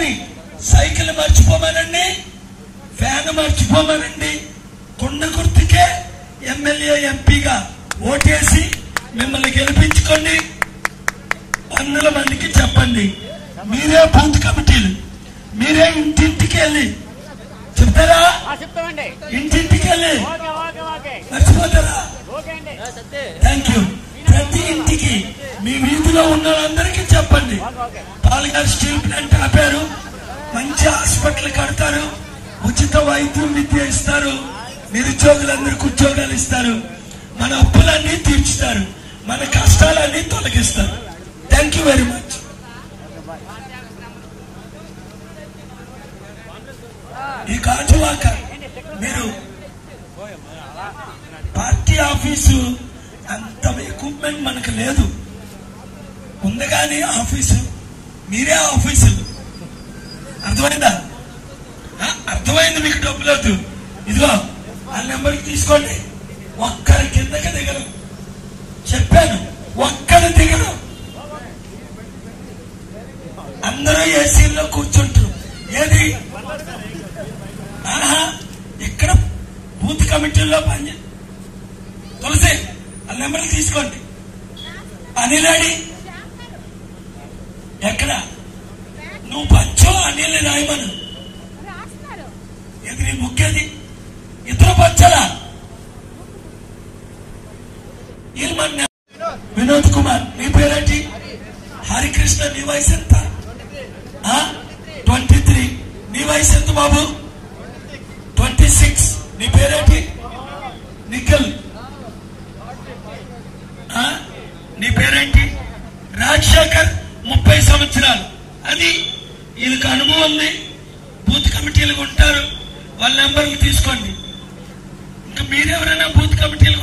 కానీ cycle మర్చిపోమనండి, fan మర్చిపోమనండి. కొండ గుర్తుకే ఎమ్మెల్యే ఎంపీగా ఓటేసి మిమ్మల్ని గెలిపించుకోండి. 100 మందికి చెప్పండి. మీరే బూత్ కమిటీలు, మీరే ఇంటింటికి వెళ్ళి చెప్తారా? ఇంటింటికి వెళ్ళి మర్చిపోతారా? Thank you. ప్రతి ఇంటికి మీ వీధిలో ఉన్న వాళ్ళందరికీ చెప్పండి. పాలగారు స్టీల్ ప్లాంట్ ఆపారు, మంచి హాస్పిటల్ కడతారు, ఉచిత వైద్యం విద్య ఇస్తారు, నిరుద్యోగులందరికీ ఉద్యోగాలు ఇస్తారు, మన అప్పులన్నీ తీర్చుతారు, మన కష్టాలన్నీ తొలగిస్తారు. Thank you very much. ఈ గాజువాక మీరు పార్టీ ఆఫీసు అంత ఎక్విప్మెంట్ మనకు లేదు, ఉంది కానీ ఆఫీసు మీరే ఆఫీసులు. అర్థమైందా? అర్థమైంది. మీకు డబ్బులు వద్దు, ఇదిగో ఆ నెంబర్కి తీసుకోండి. ఒక్కరి కిందకి దిగరు, చెప్పాను, ఒక్కరు దిగరు. అందరూ ఏసీల్లో కూర్చుంటారు. ఏది ఇక్కడ బూత్ కమిటీల్లో పని. తులసి ఆ నెంబర్లు తీసుకోండి. అనిలాడి ఎక్కడ నువ్వు పంచో అనిల్ రాయమను. ఎది నీ ముఖ్యది? ఇద్దరు పంచాలా? వినోద్ కుమార్ నీ పేరేంటి? హరికృష్ణ నీ వయసు ఎంత? 23. నీ వయసు ఎంత బాబు? 26. నీ పేరేంటి? నిఖిల్. నీ పేరేంటి? రాజశేఖర్. 30 సంవత్సరాలు. అది వీళ్ళకి అనుభవం ఉంది, బూత్ కమిటీలు ఉంటారు. వాళ్ళ నెంబర్లు తీసుకోండి. ఇంకా మీరెవరైనా బూత్ కమిటీలు